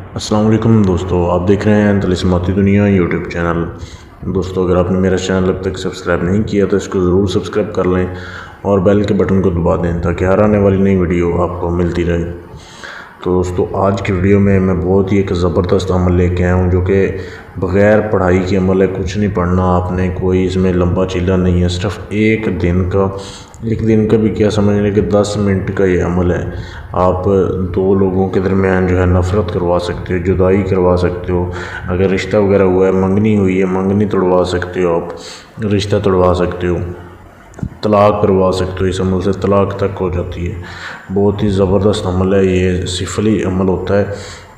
अस्सलाम वालेकुम दोस्तों, आप देख रहे हैं तिलिस्माती दुनिया यूट्यूब चैनल। दोस्तों, अगर आपने मेरा चैनल अब तक सब्सक्राइब नहीं किया तो इसको ज़रूर सब्सक्राइब कर लें और बेल के बटन को दबा दें ताकि हर आने वाली नई वीडियो आपको मिलती रहे। तो दोस्तों, आज की वीडियो में मैं बहुत ही एक ज़बरदस्त अमल लेके आया हूँ जो कि बग़ैर पढ़ाई की अमल है। कुछ नहीं पढ़ना आपने, कोई इसमें लंबा चीला नहीं है, सिर्फ एक दिन का भी क्या समझ लें कि 10 मिनट का ये अमल है। आप दो लोगों के दरमियान जो है नफ़रत करवा सकते हो, जुदाई करवा सकते हो। अगर रिश्ता वगैरह हुआ है, मंगनी हुई है, मंगनी तोड़वा सकते हो, आप रिश्ता तोड़वा सकते हो, तलाक करवा सकते हो। इस अमल से तलाक तक हो जाती है। बहुत ही ज़बरदस्त अमल है ये, सिफली अमल होता है।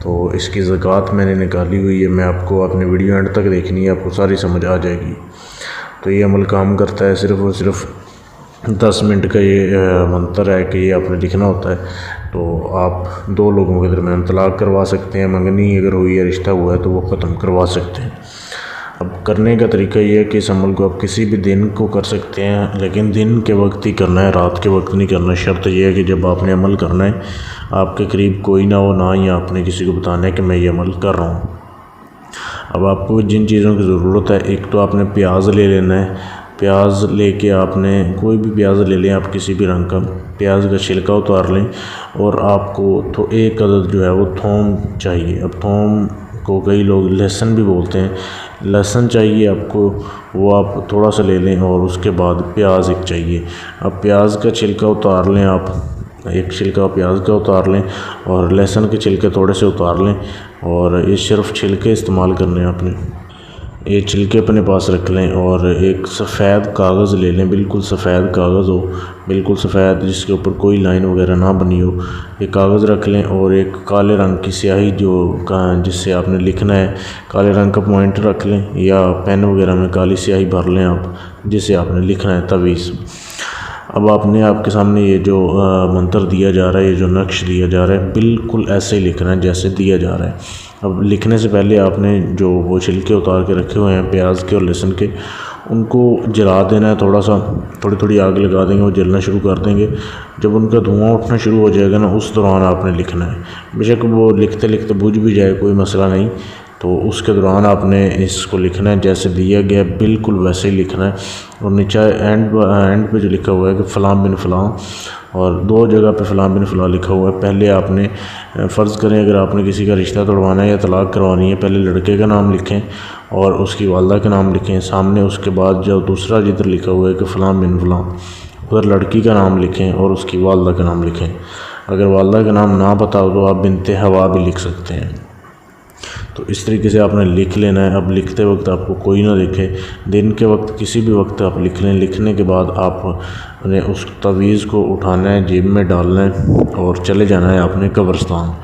तो इसकी ज़कात मैंने निकाली हुई है, मैं आपको अपनी वीडियो एंड तक देखनी है, आपको सारी समझ आ जाएगी। तो ये अमल काम करता है, सिर्फ़ और सिर्फ 10 मिनट का ये मंत्र है कि ये आपने लिखना होता है। तो आप दो लोगों के दरमियान तलाक करवा सकते हैं, मंगनी अगर हुई है, रिश्ता हुआ है तो वो ख़त्म करवा सकते हैं। अब करने का तरीका ये है कि इस अमल को आप किसी भी दिन को कर सकते हैं, लेकिन दिन के वक्त ही करना है, रात के वक्त नहीं करना। शर्त यह है कि जब आपने अमल करना है आपके करीब कोई ना हो, ना ही आपने किसी को बताना है कि मैं ये अमल कर रहा हूँ। अब आपको जिन चीज़ों की ज़रूरत है, एक तो आपने प्याज ले लेना है। प्याज लेके आपने कोई भी प्याज ले लें, आप किसी भी रंग का प्याज का छिलका उतार लें। और आपको तो एक अदद जो है वो थोम चाहिए। अब थोम को कई लोग लहसुन भी बोलते हैं, लहसुन चाहिए आपको, वो आप थोड़ा सा ले लें। और उसके बाद प्याज एक चाहिए। अब प्याज का छिलका उतार लें, आप एक छिलका प्याज का उतार लें और लहसुन के छिलके थोड़े से उतार लें। और ये सिर्फ छिलके इस्तेमाल करने हैं आपने। ये छिलके अपने पास रख लें और एक सफ़ेद कागज़ ले लें, बिल्कुल सफ़ेद कागज़ हो, बिल्कुल सफ़ेद जिसके ऊपर कोई लाइन वगैरह ना बनी हो। ये कागज़ रख लें और एक काले रंग की स्याही जिससे आपने लिखना है, काले रंग का पॉइंट रख लें या पेन वगैरह में काली स्याही भर लें आप, जिससे आपने लिखना है तवीज़। अब आपके सामने ये जो मंत्र दिया जा रहा है, ये जो नक्श दिया जा रहा है, बिल्कुल ऐसे ही लिखना है जैसे दिया जा रहा है। अब लिखने से पहले आपने जो वो छिलके उतार के रखे हुए हैं प्याज के और लहसुन के, उनको जला देना है। थोड़ी थोड़ी आग लगा देंगे, वो जलना शुरू कर देंगे। जब उनका धुआं उठना शुरू हो जाएगा ना, उस दौरान आपने लिखना है। बेशक वो लिखते लिखते बुझ भी जाए, कोई मसला नहीं। तो उसके दौरान आपने इसको लिखना है जैसे दिया गया, बिल्कुल वैसे ही लिखना है। और नीचे एंड पे जो लिखा हुआ है कि फ़लाँ बिन फ़लाँ, और दो जगह पे फ़लाँ बिन फ़लाँ लिखा हुआ है। पहले आपने फ़र्ज़ करें अगर आपने किसी का रिश्ता तोड़वाना है या तलाक़ करवानी है, पहले लड़के का नाम लिखें और उसकी वालदा का नाम लिखें सामने। उसके बाद जो दूसरा जिधर लिखा हुआ है कि फ़लाँ बिन फ़लाँ, उधर लड़की का नाम लिखें और उसकी वालदा का नाम लिखें। अगर वालदा का नाम ना पता हो तो आप बिनते हवा भी लिख सकते हैं। तो इस तरीके से आपने लिख लेना है। अब लिखते वक्त आपको कोई ना देखे, दिन के वक्त किसी भी वक्त आप लिख लें। लिखने के बाद आपने उस तवीज़ को उठाना है, जेब में डालना है और चले जाना है आपने कब्रिस्तान।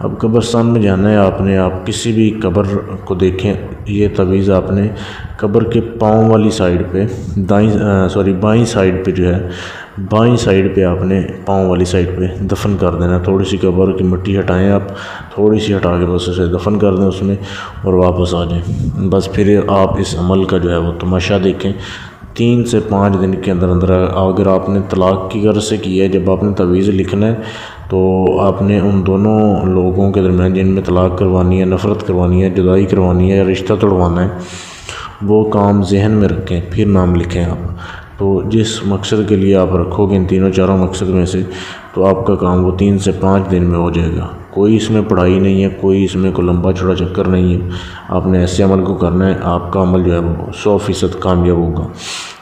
अब कब्रिस्तान में जाना है आपने, आप किसी भी कब्र को देखें, ये तवीज़ आपने कब्र के पाँव वाली साइड पे बाईं साइड पे जो है, बाईं साइड पे आपने पाँव वाली साइड पे दफन कर देना। थोड़ी सी कब्र की मिट्टी हटाएं आप, थोड़ी सी हटा के बस उसे दफन कर दें उसमें और वापस आ जाएं। बस फिर आप इस अमल का जो है वो तमाशा देखें। 3 से 5 दिन के अंदर अंदर अगर आपने तलाक़ की गर्ज से की है, जब आपने तवीज़ लिखना है तो आपने उन दोनों लोगों के दरमियान जिनमें तलाक़ करवानी है, नफ़रत करवानी है, जुदाई करवानी है या रिश्ता तोड़वाना है, वो काम जहन में रखें, फिर नाम लिखें आप। तो जिस मकसद के लिए आप रखोगे इन तीनों चारों मकसद में से, तो आपका काम वो 3 से 5 दिन में हो जाएगा। कोई इसमें पढ़ाई नहीं है, कोई इसमें कोई लंबा चौड़ा चक्कर नहीं है। आपने ऐसे अमल को करना है, आपका अमल जो है वो 100% कामयाब होगा।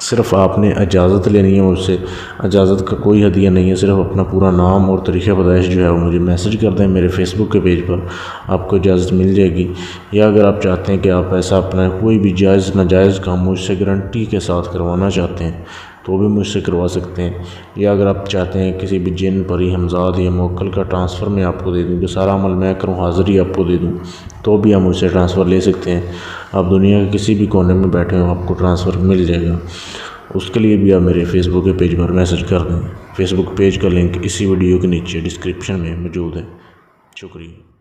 सिर्फ आपने इजाज़त लेनी है मुझसे। इजाज़त का कोई हदिया नहीं है, सिर्फ अपना पूरा नाम और तरीक़ा पैदाइश जो है वो मुझे मैसेज कर दें मेरे फेसबुक के पेज पर, आपको इजाज़त मिल जाएगी। या अगर आप चाहते हैं कि आप ऐसा अपना कोई भी जायज़ नाजायज़ काम मुझसे गारंटी के साथ करवाना चाहते हैं तो भी मुझसे करवा सकते हैं। या अगर आप चाहते हैं किसी भी जिन, परी, हमजाद या मोक्कल का ट्रांसफ़र मैं आपको दे दूँ, कि सारा अमल मैं करूँ, हाज़िरी आपको दे दूँ, तो भी आप मुझसे ट्रांसफ़र ले सकते हैं। आप दुनिया के किसी भी कोने में बैठे हो, आपको ट्रांसफ़र मिल जाएगा। उसके लिए भी आप मेरे फेसबुक के पेज पर मैसेज कर दें। फेसबुक पेज का लिंक इसी वीडियो के नीचे डिस्क्रिप्शन में मौजूद है। शुक्रिया।